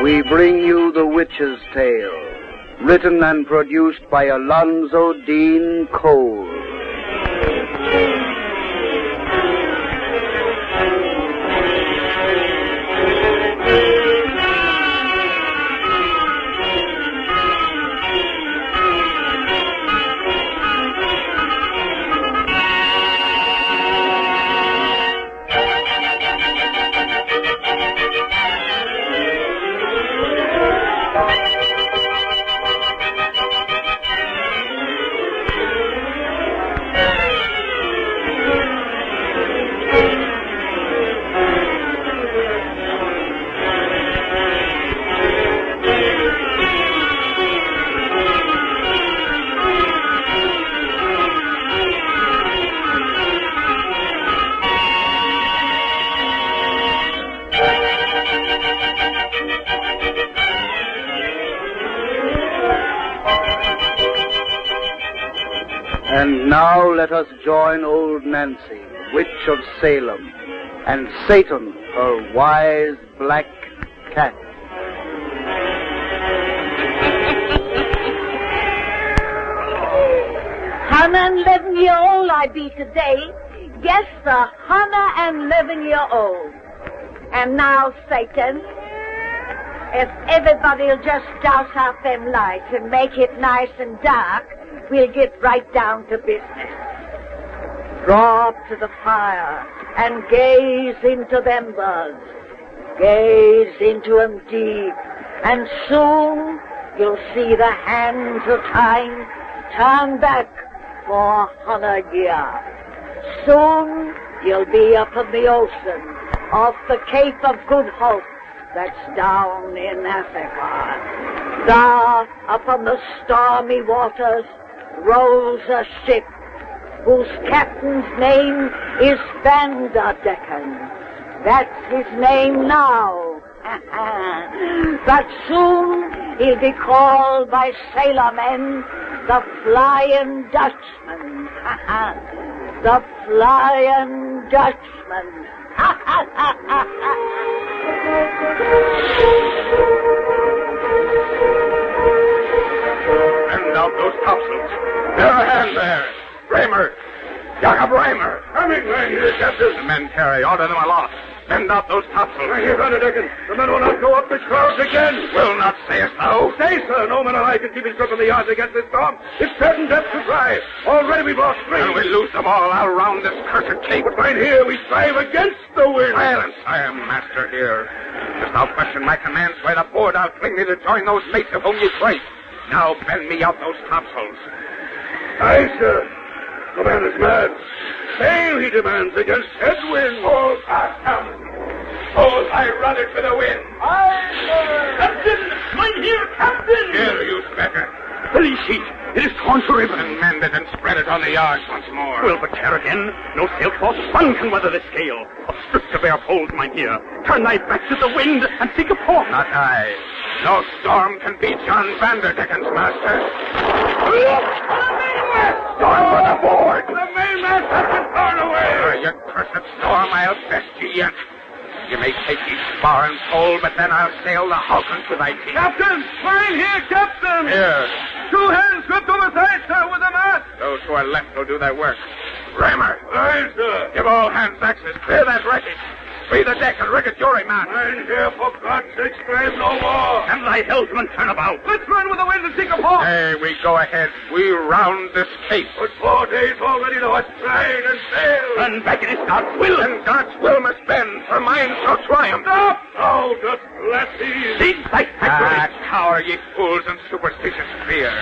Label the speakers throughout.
Speaker 1: we bring you The Witch's Tale, written and produced by Alonzo Dean Cole. And now let us join old Nancy, witch of Salem, and Satan, her wise black cat.
Speaker 2: Hannah and 11-year-old I be today. Yes, the Hannah and 11-year-old. And now, Satan, if everybody'll just douse out them lights and make it nice and dark, we'll get right down to business. Draw up to the fire and gaze into them embers. Gaze into them deep, and soon you'll see the hands of time turn back for 100 years. Soon you'll be up in the ocean off the Cape of Good Hope that's down in Africa. There, up on the stormy waters, rolls a ship whose captain's name is Danderdekan. That's his name now. But soon he'll be called by sailormen the Flying Dutchman. The Flying Dutchman.
Speaker 3: Bend out those topsails. Bear a hand there. Raymer. Jacob Raymer. Coming right here, Captain. The men carry. Order them aloft. Bend out those topsails. Right here, Danderdekan. The men will not go up the clouds again. Will not, sayest thou? Say, sir. No man alive can keep his grip on the yards against this storm. It's certain death to try. Already we've lost 3. And we lose them all around this cursed cape. But right here we strive against the wind. Silence. I am master here. If thou question my commands by the board, I'll fling thee to join those mates of whom ye fight. Now bend me out those topsails. Aye, sir. The man is mad. Sail, he demands, against headwind. Hold fast, Captain. Hold high rudder to the wind. Aye, sir. Captain! Mynheer Captain! Here, you specker. The lee sheet. It is torn to ribbons. And mend it and spread it on the yards once more. We'll but care again. No sailcloth spun can weather this gale. A strip to bear poles, mynheer. Turn thy back to the wind and seek a port. Not I. No storm can beat John Vanderdeken's master. Look! The mainmast! Storm for the board! The mainmast has been torn away! You cursed storm, I'll best you yet. You may take each spar and pole, but then I'll sail the Hulk to thy teeth. Captain! Fine here, Captain! Here. 2 hands gripped over side, sir, with the mast. Those who are left will do their work. Raymer. Aye, sir. Give all hands axes. Clear that wreckage. Free the deck and rig a jury man. Mind here, for God's sake, strive no more. And thy helmsman turn about. Let's run with the wind and seek a port. Hey, we go ahead. We round this cape. But 4 days already thou hast tried and failed. And back it is God's will. And God's will must bend, for mine shall triumph. Stop! Oh, just blaspheme. Cease thy sacrilege. Cower, ye fools, and superstitious fear.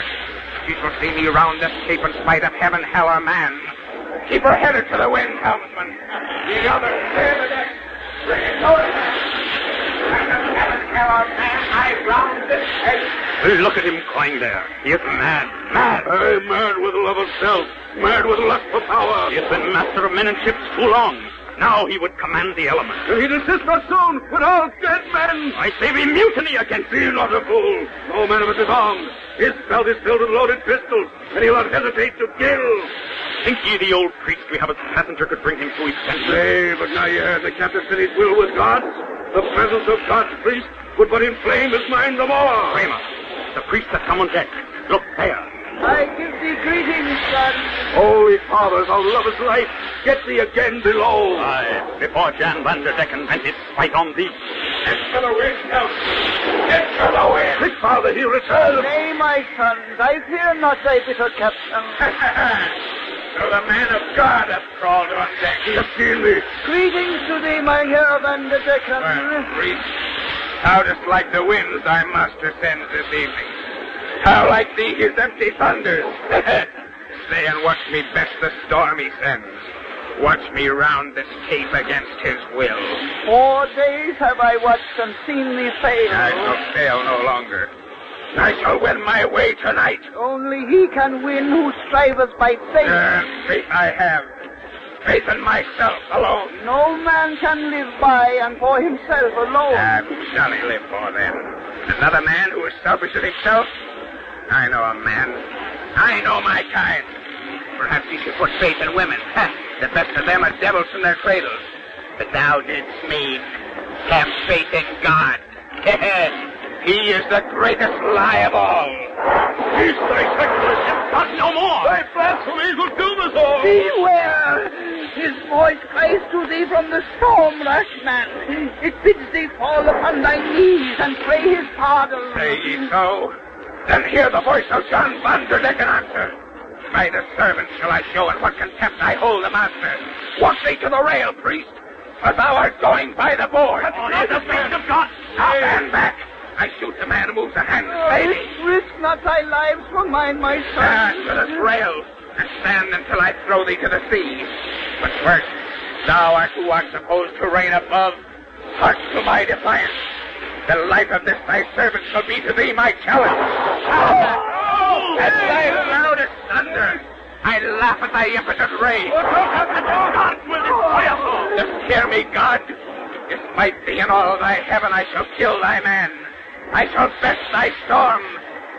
Speaker 3: She shall see me round this cape in spite of heaven, hell, or man. Keep her headed to the wind, helmsman. The other, clear the deck. Bring it over. And heaven, hell, or man, I round this cape. Look at him crying there. He is mad, mad. Aye, mad with love of self, mad with lust for power. He has been master of men and ships too long. Now he would command the elements. And he'd assist us soon with all dead men. I say we mutiny against him. Be not a fool. No man of us is armed. His belt is filled with loaded pistols, and he'll not hesitate to kill. Think ye the old priest we have as passenger could bring him to his senses? Nay, but now you heard the captain said his will was God's. The presence of God's priest would but inflame his mind the more. Raymer, the priest has come on deck. Look there.
Speaker 1: I give thee greetings, son.
Speaker 3: Holy fathers, our love is life. Get thee again below.
Speaker 4: Aye, before Jan Danderdekan vent his spite on thee.
Speaker 3: Get to the wind now. Get to the wind. Quick, father, he returns.
Speaker 1: Nay, my sons, I fear not thy bitter captain.
Speaker 3: So the man of God hath crawled on deck. He has seen me.
Speaker 1: Greetings to thee, my Herr Danderdekan.
Speaker 3: Well, priest, how dost like the winds thy master sends this evening? How like thee his empty thunders? Stay and watch me best the storm he sends. Watch me round this cape against his will.
Speaker 1: 4 days have I watched and seen thee fail.
Speaker 3: I shall fail no longer. I shall win my way tonight.
Speaker 1: Only he can win who striveth by faith.
Speaker 3: Faith I have. Faith in myself alone.
Speaker 1: No man can live by and for himself alone.
Speaker 3: Who shall he live for then? Another man who is selfish as himself? I know a man. I know my kind. Perhaps he should put faith in women. The best of them are devils from their cradles. But thou didst me have faith in God. He is the greatest lie of all. He's thy sacrifice, but no more. Thy blasphemies will doom us all.
Speaker 1: Beware! His voice cries to thee from the storm, rash man. It bids thee fall upon thy knees and pray his pardon.
Speaker 3: Say ye so? Then hear the voice of John Danderdekan answer. By the servants shall I show in what contempt I hold the master. Walk thee to the rail, priest, for thou art going by the board.
Speaker 4: That's the beast of God.
Speaker 3: Now stand back. I shoot the man who moves a hand and slay thee.
Speaker 1: Risk not thy lives for mine, my son.
Speaker 3: Stand to this rail, and stand until I throw thee to the sea. But first, thou art who art supposed to reign above. Hark to my defiance. The life of this thy servant shall be to thee my challenge. At thy loudest thunder, I laugh at thy impotent rage. Just hear me, God. Despite thee and all thy heaven, I shall kill thy man. I shall best thy storm.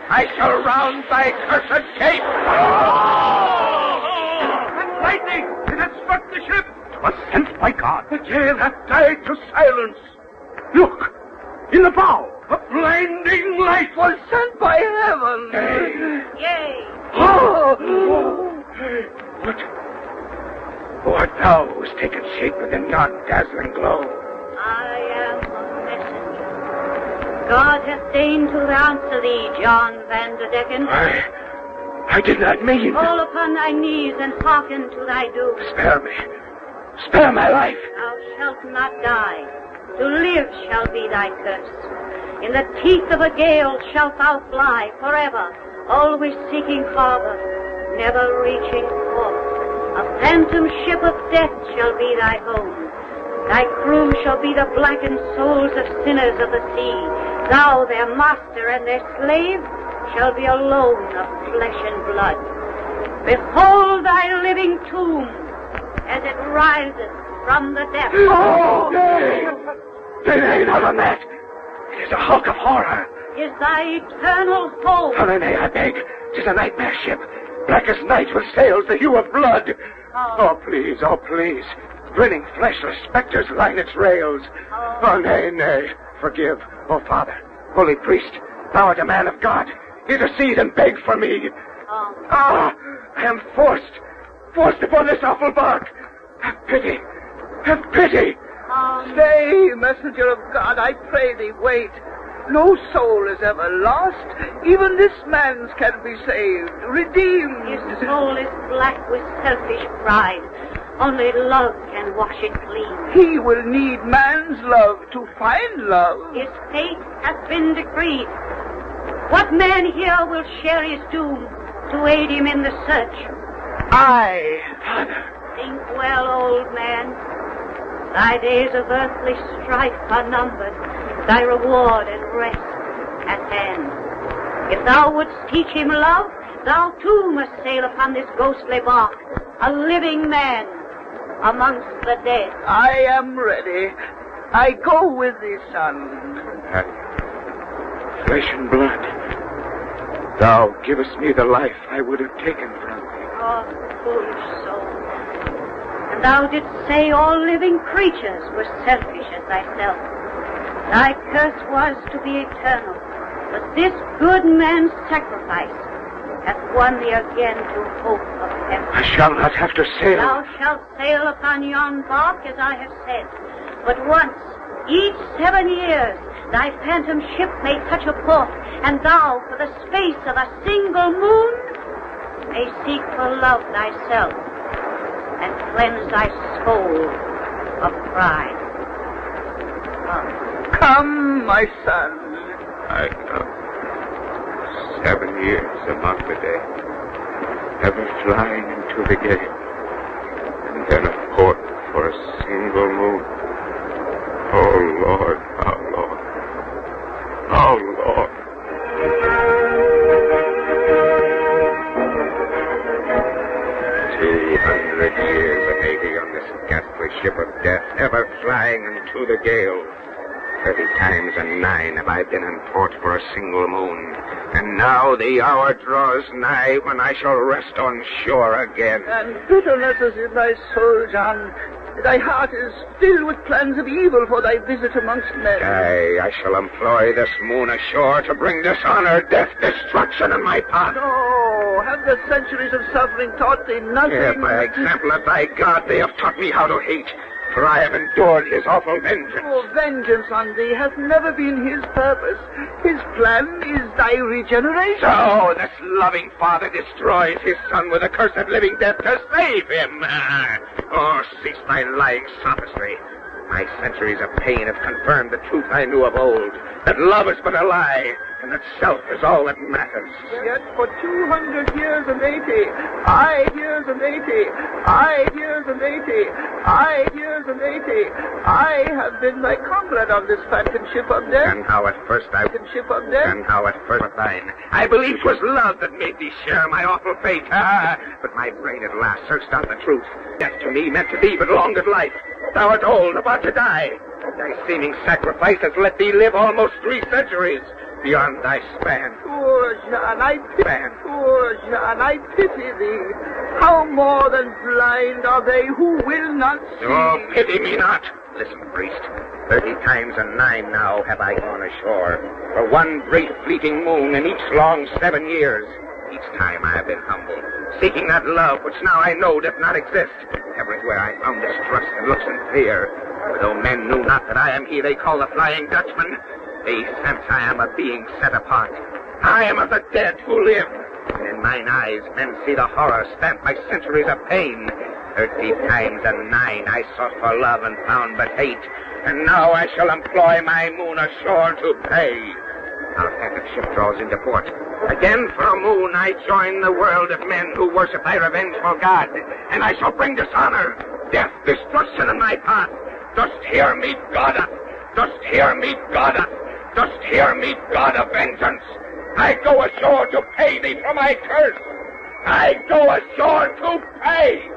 Speaker 3: I shall round thy cursed cape.
Speaker 4: That lightning! It has struck the ship! 'Twas sent by God.
Speaker 3: The gale hath died to silence. Look, in the bow, a blinding light
Speaker 1: Was sent by heaven.
Speaker 2: Yea.
Speaker 3: Who art thou who's taken shape within yon dazzling glow?
Speaker 2: I am a messenger. God hath deigned to answer thee, John Danderdekan.
Speaker 3: I did not mean.
Speaker 2: Fall upon thy knees and hearken to thy doom.
Speaker 3: Spare me. Spare my life.
Speaker 2: Thou shalt not die. To live shall be thy curse. In the teeth of a gale shalt thou fly forever, always seeking harbor, never reaching port. A phantom ship of death shall be thy home. Thy crew shall be the blackened souls of sinners of the sea. Thou, their master and their slave, shall be alone of flesh and blood. Behold thy living tomb as it rises from the depths.
Speaker 3: Oh, nay! Nay, not on that. It is a hulk of horror.
Speaker 2: Is thy eternal home.
Speaker 3: Oh, nay, I beg. 'Tis a nightmare ship. Black as night with sails the hue of blood. Oh, please, oh, please. Grinning fleshless specters line its rails. Oh, nay, nay. Forgive, oh, Father, holy priest, thou art a man of God. Intercede and beg for me. I am forced upon this awful bark. Have pity. Have pity.
Speaker 1: Stay, messenger of God, I pray thee, wait. No soul is ever lost. Even this man's can be saved, redeemed.
Speaker 2: His soul is black with selfish pride. Only love can wash it clean.
Speaker 1: He will need man's love to find love.
Speaker 2: His fate has been decreed. What man here will share his doom to aid him in the search?
Speaker 1: I.
Speaker 3: Father.
Speaker 2: Think well, old man. Thy days of earthly strife are numbered, thy reward and rest at hand. If thou wouldst teach him love, thou too must sail upon this ghostly bark, a living man amongst the dead.
Speaker 1: I am ready. I go with thee, son.
Speaker 3: Flesh and blood. Thou givest me the life I would have taken from thee.
Speaker 2: Oh, foolish soul. And thou didst say all living creatures were selfish as thyself. Thy curse was to be eternal, but this good man's sacrifice hath won thee again to hope of heaven.
Speaker 3: I shall not have to sail.
Speaker 2: Thou shalt sail upon yon bark, as I have said, but once, each 7 years, thy phantom ship may touch a port, and thou, for the space of a single moon, may seek for love thyself, and cleanse thy soul of pride.
Speaker 1: Come, my son.
Speaker 3: I come. 7 years among the day, ever flying into the gale, and then a port for a single moon. Oh, Lord, oh, Lord, oh, Lord. 200 years of 80 on this ghastly ship of death, ever flying into the gale. 30 times and 9 have I been in port for a single moon, and now the hour draws nigh when I shall rest on shore again.
Speaker 1: And bitterness is in thy soul, John. Thy heart is filled with plans of evil for thy visit amongst men.
Speaker 3: Aye, I shall employ this moon ashore to bring dishonor, death, destruction in my path.
Speaker 1: No, have the centuries of suffering taught thee nothing?
Speaker 3: Yeah, by example of thy God, they have taught me how to hate, for I have endured his awful vengeance.
Speaker 1: Oh, vengeance on thee has never been his purpose. His plan is thy regeneration.
Speaker 3: So this loving father destroys his son with a cursed living death to save him. Oh, cease thy lying sophistry. My centuries of pain have confirmed the truth I knew of old, that love is but a lie, and that self is all that matters.
Speaker 1: Yet for 200 years and 80, I years and 80, I years and 80, I years and 80, I have been thy comrade on this phantom ship of death.
Speaker 3: And how at first I...
Speaker 1: Ship of death.
Speaker 3: And how at first was thine. I believed 'twas love that made thee share my awful fate. But my brain at last searched out the truth. Death to me meant to thee but longer life. Thou art old, about to die. Thy seeming sacrifice has let thee live almost 3 centuries beyond thy span.
Speaker 1: Poor Jean, I pity thee. How more than blind are they who will not see?
Speaker 3: Oh, pity me not. Listen, priest. 30 times and 9 now have I gone ashore for one great fleeting moon in each long 7 years. Each time I have been humble, seeking that love which now I know doth not exist. Everywhere I found distrust and looks and fear. For though men knew not that I am he they call the Flying Dutchman, they sense I am a being set apart. I am of the dead who live. And in mine eyes men see the horror stamped by centuries of pain. 30 times and 9 I sought for love and found but hate. And now I shall employ my moon ashore to pay. Our phantom ship draws into port. Again for a moon I join the world of men who worship thy revengeful God. And I shall bring dishonor, death, destruction in my path. Dost hear me, God? Dost hear me, God? Dost hear me, God of vengeance? I go ashore to pay thee for my curse. I go ashore to pay.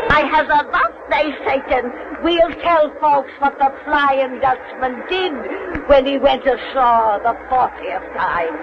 Speaker 2: I have a birthday, Satan. We'll tell folks what the Flying Dutchman did when he went ashore the 40th time.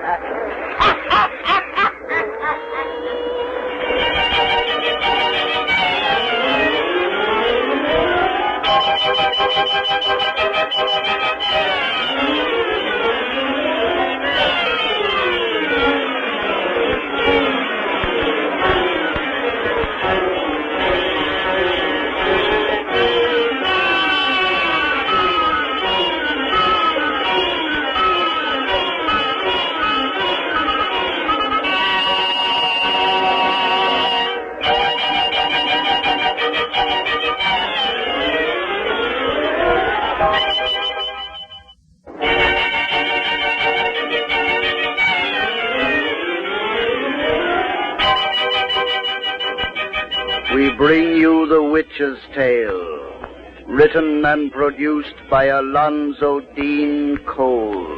Speaker 1: We bring you The Witch's Tale, written and produced by Alonzo Dean Cole.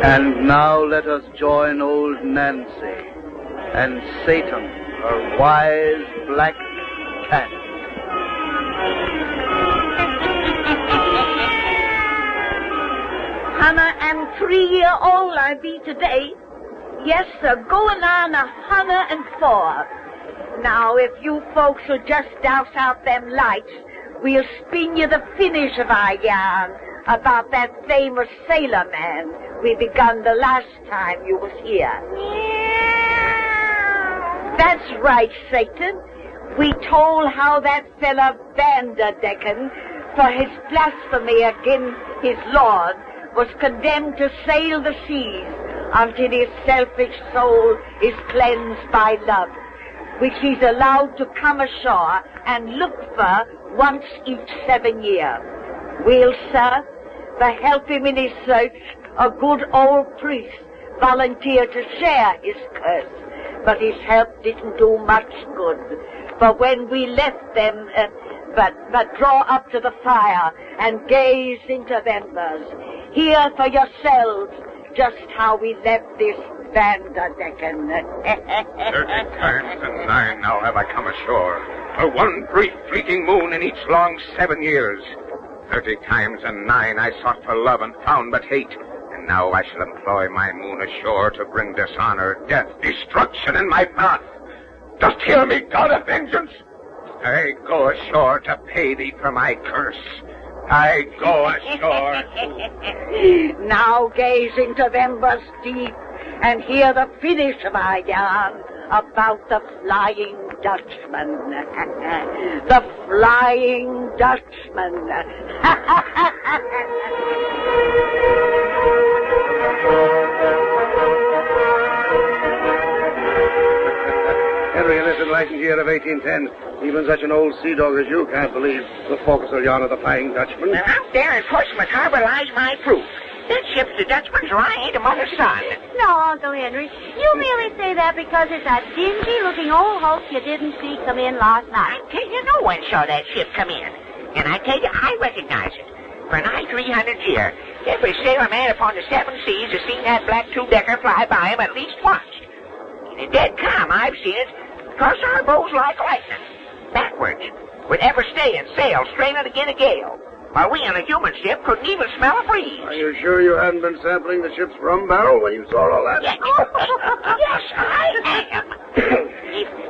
Speaker 5: And now let us join old Nancy and Satan, her wise black cat.
Speaker 2: And 3-year-old I be today. Yes, sir, going on 104. Now, if you folks will just douse out them lights, we'll spin you the finish of our yarn about that famous sailor man we begun the last time you was here. That's right, Satan. We told how that fella Danderdekan, for his blasphemy against his Lord, was condemned to sail the seas until his selfish soul is cleansed by love, which he's allowed to come ashore and look for once each 7 years. Well, sir, to help him in his search, a good old priest volunteered to share his curse, but his help didn't do much good. But when we left them, but draw up to the fire and gaze into the embers, hear for yourselves just how we left this Danderdekan.
Speaker 3: 30 times and 9 now have I come ashore, for one brief fleeting moon in each long 7 years. 30 times and 9 I sought for love and found but hate, and now I shall employ my moon ashore to bring dishonor, death, destruction in my path. Dost hear me, God of vengeance? I go ashore to pay thee for my curse. I go ashore.
Speaker 2: Now gaze into the embers deep and hear the finish of our yarn about the Flying Dutchman. The Flying Dutchman.
Speaker 6: Henry, in this enlightened year of 1810, even such an old sea dog as you can't believe the forecastle yarn of the Flying Dutchman.
Speaker 7: Well, out there in Portsmouth Harbor lies my proof. That ship's the Dutchman's right among the sun.
Speaker 8: No, Uncle Henry. You merely say that because it's a dingy-looking old hulk you didn't see come in last night.
Speaker 7: I tell you, no one saw that ship come in. And I tell you, I recognize it. For nigh 300 years, every sailor man upon the 7 seas has seen that black two-decker fly by him at least once. In dead calm, I've seen it, because our bows like lightning, backwards, would ever stay and sail straight on again a gale, while we on a human ship couldn't even smell a breeze.
Speaker 6: Are you sure you hadn't been sampling the ship's rum barrel when you saw all that?
Speaker 7: Yes, I am.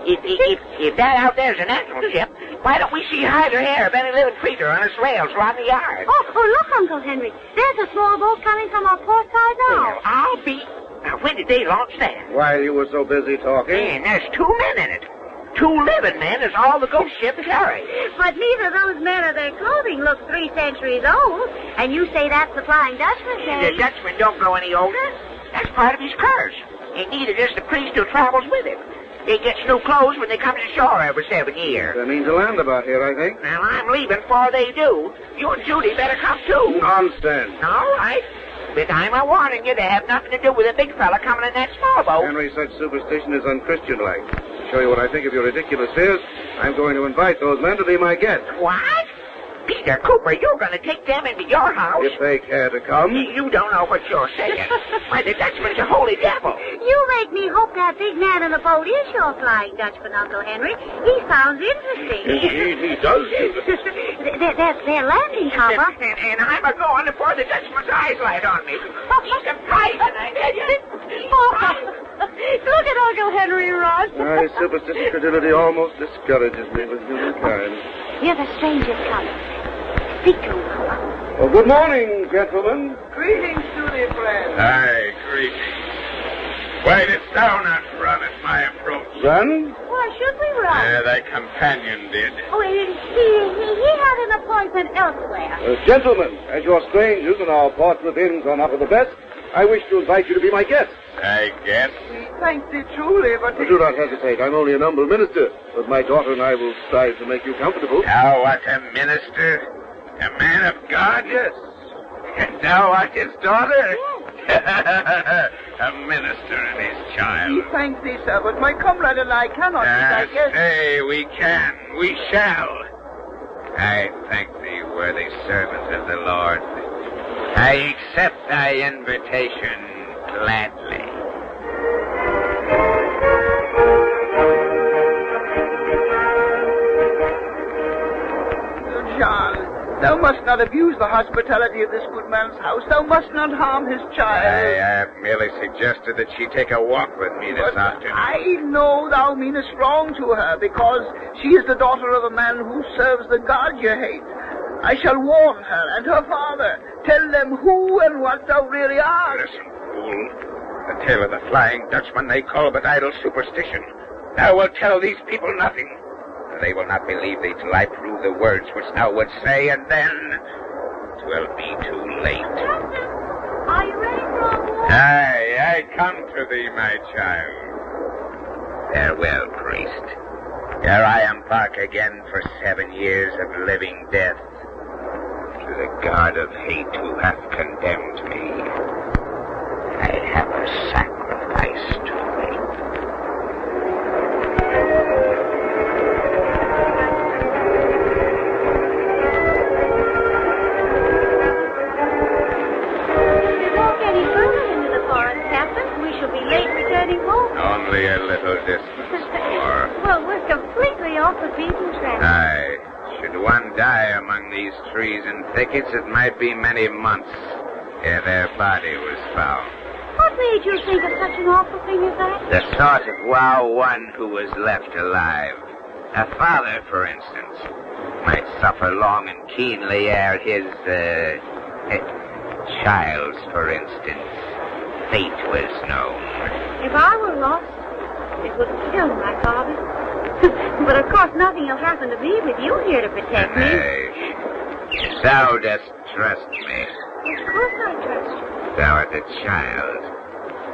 Speaker 7: If that out there's a natural ship, why don't we see hide or hair of any living creature on its rails along the yard?
Speaker 8: Oh, look, Uncle Henry. There's a small boat coming from our port side now.
Speaker 7: Well, I'll be... Now, when did they launch that?
Speaker 6: While you were so busy talking.
Speaker 7: And there's 2 men in it. 2 living men is all the ghost ship carry.
Speaker 8: But neither of those men or their clothing looks 3 centuries old. And you say that's the Flying Dutchman,
Speaker 7: The Dutchman don't grow any older. That's part of his curse. And neither does the priest who travels with him. They gets new clothes when they come to shore every 7 years.
Speaker 6: They mean to land about here, I think.
Speaker 7: Well, I'm leaving before they do. You and Judy better come too.
Speaker 6: Nonsense.
Speaker 7: All right. But I'm a-warning you to have nothing to do with a big fella coming in that small boat.
Speaker 6: Henry, such superstition is unchristian-like. To show you what I think of your ridiculous fears, I'm going to invite those men to be my guests.
Speaker 7: What? Peter Cooper, you're going to take them into your house?
Speaker 6: If they care to come.
Speaker 7: You don't know what you're saying. Why, the Dutchman's a holy devil.
Speaker 8: You make me hope that big man in the boat is your Flying Dutchman, Uncle Henry. He sounds interesting.
Speaker 6: Indeed, he does.
Speaker 8: They're landing, Papa.
Speaker 7: And I'm a-going before the Dutchman's eyes light on me. He's surprising, I tell you.
Speaker 8: Look at Uncle Henry run.
Speaker 6: My superstitious credulity almost discourages me with humankind.
Speaker 8: Here the stranger's coming. Speak to him, Papa.
Speaker 6: Well, good morning, gentlemen.
Speaker 1: Greetings to thee, friend.
Speaker 3: Aye, greetings. Why didst thou not run at my approach?
Speaker 6: Run?
Speaker 8: Why should we run?
Speaker 3: Thy companion did.
Speaker 8: Oh, he had an appointment elsewhere.
Speaker 6: Gentlemen, as you're strangers and our Portsmouth inns are not of the best, I wish to invite you to be my guests.
Speaker 3: I guess.
Speaker 1: We thank thee truly, but...
Speaker 6: Do not hesitate. I'm only an humble minister, but my daughter and I will strive to make you comfortable.
Speaker 3: Thou art a minister? A man of God?
Speaker 6: Yes.
Speaker 3: And thou art his daughter? A minister and his
Speaker 1: We
Speaker 3: child.
Speaker 1: thank thee, sir, but my comrade and I cannot be thy guests.
Speaker 3: Say we can, we shall. I thank thee, worthy servant of the Lord. I accept thy invitation.
Speaker 7: Gladly.
Speaker 1: John, thou must not abuse the hospitality of this good man's house. Thou must not harm his child.
Speaker 3: I have merely suggested that she take a walk with me this afternoon.
Speaker 1: I know thou meanest wrong to her, because she is the daughter of a man who serves the God you hate. I shall warn her and her father. Tell them who and what thou really art.
Speaker 3: Listen, fool. The tale of the Flying Dutchman they call but idle superstition. Thou wilt tell these people nothing. They will not believe thee till I prove the words which thou wouldst say, and then 'twill be too late.
Speaker 8: Captain, are you ready for our walk?
Speaker 3: Aye, I come to thee, my child.
Speaker 7: Farewell, priest. Here I embark again for 7 years of living death. To the God of hate who hath condemned me, I have a sacrifice to make. Only a little distance more.
Speaker 8: Well, we're completely off the beaten track.
Speaker 7: Aye. Should one die among these trees and thickets, it might be many months ere their body was found.
Speaker 8: What made you think of such an awful thing as that?
Speaker 7: The thought of one who was left alive. A father, for instance, might suffer long and keenly ere his, child's, for instance, fate was known.
Speaker 8: If I were lost, it would kill my father. But of course nothing will happen to me with you here to protect me.
Speaker 7: Nay, thou dost trust me.
Speaker 8: Of course I trust you.
Speaker 7: Thou art a child.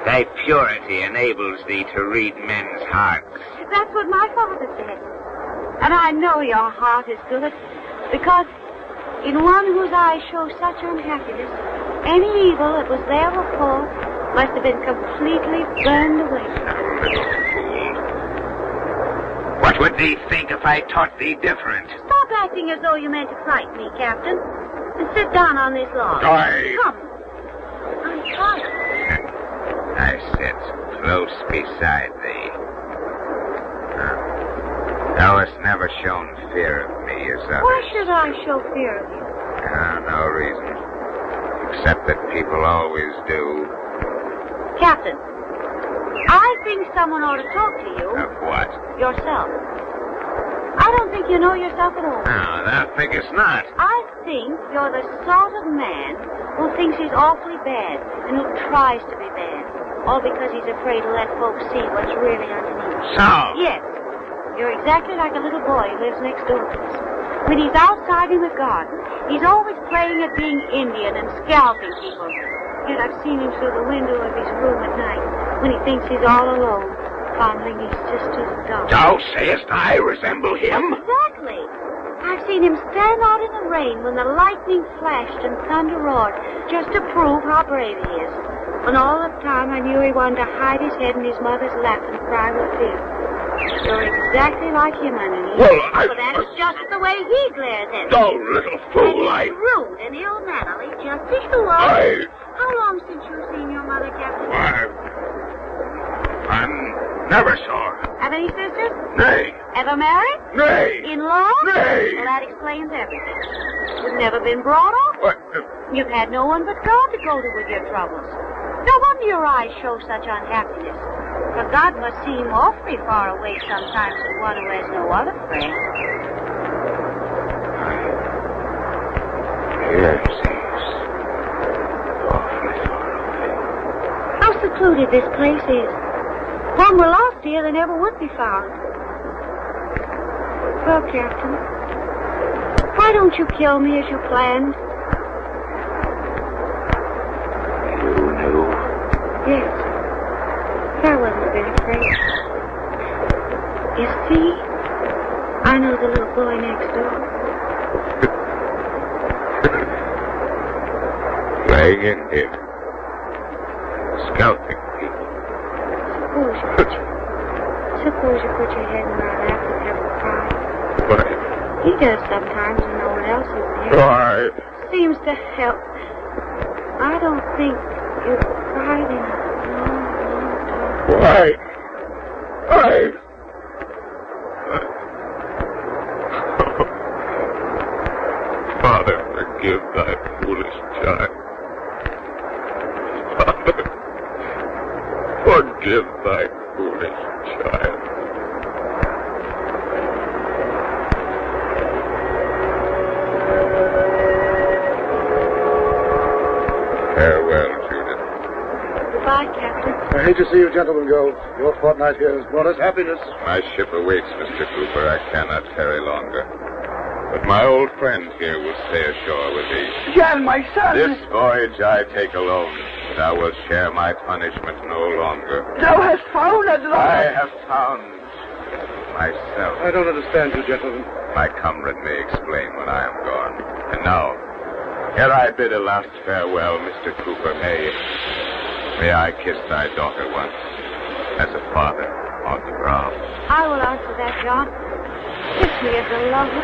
Speaker 7: Thy purity enables thee to read men's hearts.
Speaker 8: That's what my father said. And I know your heart is good, because in one whose eyes show such unhappiness, any evil that was there before must have been completely burned away.
Speaker 7: What would thee think if I taught thee different?
Speaker 8: Stop acting as though you meant to frighten me, Captain. And sit down on this log.
Speaker 3: Aye.
Speaker 8: Come. I'm tired.
Speaker 7: I sit close beside thee. Thou hast never shown fear of me as others.
Speaker 8: Why should I show fear of you?
Speaker 7: No reason. Except that people always do.
Speaker 8: Captain, I think someone ought to talk to you.
Speaker 7: Of what?
Speaker 8: Yourself. I don't think you know yourself at all.
Speaker 7: No, thou thinkest not.
Speaker 8: I think you're the sort of man who thinks he's awfully bad and who tries to be bad. All because he's afraid to let folks see what's really underneath.
Speaker 7: So?
Speaker 8: Yes. You're exactly like a little boy who lives next door to us. When he's outside in the garden, he's always playing at being Indian and scalping people. Yet I've seen him through the window of his room at night when he thinks he's all alone, fondling his sister's dog.
Speaker 3: Thou sayest I resemble him?
Speaker 8: Exactly. I've seen him stand out in the rain when the lightning flashed and thunder roared, just to prove how brave he is. When all the time I knew he wanted to hide his head in his mother's lap and cry with fear. You're exactly like him underneath.
Speaker 3: Well,
Speaker 8: But that's just the way he glares at me.
Speaker 3: Thou little fool,
Speaker 8: He's rude and ill-mannerly, just as you are.
Speaker 3: I...
Speaker 8: How long since you've seen your mother, Captain?
Speaker 3: I'm never saw her.
Speaker 8: Have any sisters?
Speaker 3: Nay.
Speaker 8: Ever married?
Speaker 3: Nay.
Speaker 8: In-laws?
Speaker 3: Nay.
Speaker 8: Well, that explains everything. You've never been brought up.
Speaker 3: What?
Speaker 8: You've had no one but God to go to with your troubles. No wonder your eyes show such unhappiness. For God must seem awfully far away sometimes to one who has no other friend.
Speaker 3: Yes, he's awfully far away.
Speaker 8: How secluded this place is. When we're lost here, they never would be found. Well, Captain, why don't you kill me as you planned?
Speaker 3: You knew?
Speaker 8: Yes. I wasn't a bit afraid. You see, I know the little boy next door.
Speaker 3: Playing in here. Scalping people.
Speaker 8: Suppose you put your head in my lap and have a cry.
Speaker 3: Why?
Speaker 8: He does sometimes when no one else is there.
Speaker 3: Why?
Speaker 8: Seems to help. I don't think you've cried enough.
Speaker 3: Why? Father, forgive thy foolish child. Father, forgive thy foolish child. Farewell, Judith.
Speaker 8: Goodbye, Captain.
Speaker 6: I hate to see you gentlemen go. Your fortnight here has brought us happiness.
Speaker 3: My ship awaits, Mr. Cooper. I cannot tarry longer. But my old friend here will stay ashore with thee.
Speaker 1: Jan, my son!
Speaker 3: This voyage I take alone. Thou wilt share my punishment no longer.
Speaker 1: Thou hast found at last!
Speaker 3: I have found myself.
Speaker 6: I don't understand you, gentlemen.
Speaker 3: My comrade may explain when I am gone. And now, ere I bid a last farewell, Mr. Cooper, may I kiss thy daughter once, as a father on the brow.
Speaker 8: I will answer that, John. Kiss me as a lover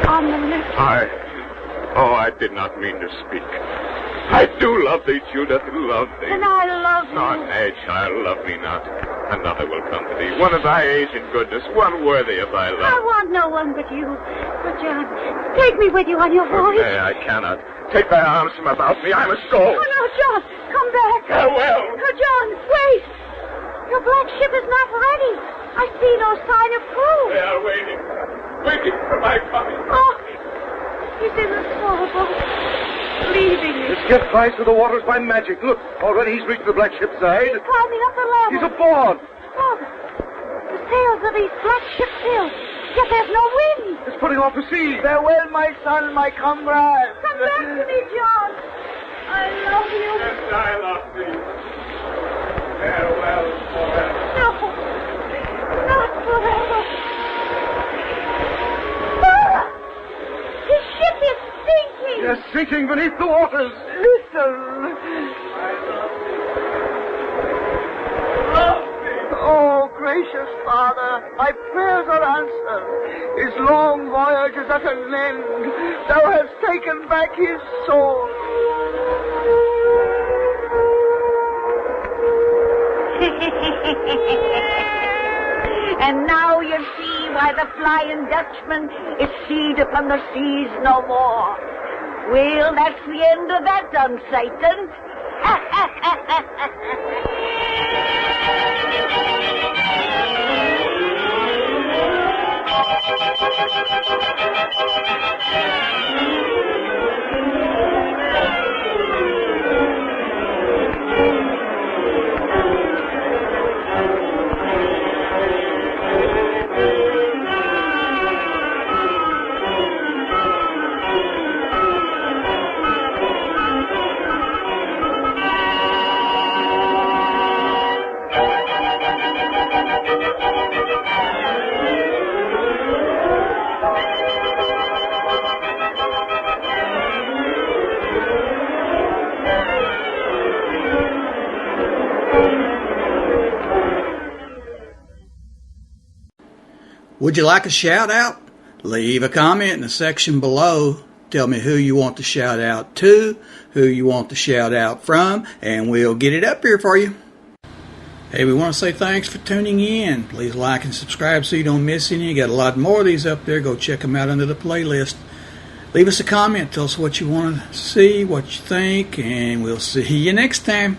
Speaker 8: on the lips.
Speaker 3: I did not mean to speak. I do love thee, Judith, love thee.
Speaker 8: And I love you.
Speaker 3: No, nay, child, love me not. Another will come to thee, one of thy age and goodness, one worthy of thy
Speaker 8: I
Speaker 3: love.
Speaker 8: want no one but you. But, John, take me with you on your voyage.
Speaker 3: Nay, I cannot. Take thy arms from about me, I must go.
Speaker 8: Oh, no, John, come back.
Speaker 3: Farewell.
Speaker 8: No, John, wait. Your black ship is not ready. I see no sign of crew.
Speaker 3: They are waiting for my coming.
Speaker 8: Oh, he's in the small boat, leaving me.
Speaker 6: The ship flies through the waters by magic. Look, already he's reached the black ship's side.
Speaker 8: He's climbing up the ladder.
Speaker 6: He's aboard.
Speaker 8: Father, the sails of these black ships fill, yet there's no wind.
Speaker 6: It's putting off to sea.
Speaker 1: Farewell, my son, my comrade!
Speaker 8: Come back to me, John. I love you.
Speaker 3: And I love thee. Farewell forever.
Speaker 8: No, not forever. Ah! His ship is sinking.
Speaker 6: Yes, sinking beneath the waters.
Speaker 1: Listen! Oh, gracious Father, my prayers are answered. His long voyage is at an end. Thou hast taken back his soul.
Speaker 2: And now you see why the Flying Dutchman is seed upon the seas no more. Well, that's the end of that done, Satan.
Speaker 9: Would you like a shout out? Leave a comment in the section below. Tell me who you want to shout out to, who you want to shout out from, and we'll get it up here for you. Hey, we want to say thanks for tuning in. Please like and subscribe so you don't miss any. You got a lot more of these up there. Go check them out under the playlist. Leave us a comment. Tell us what you want to see, what you think, and we'll see you next time.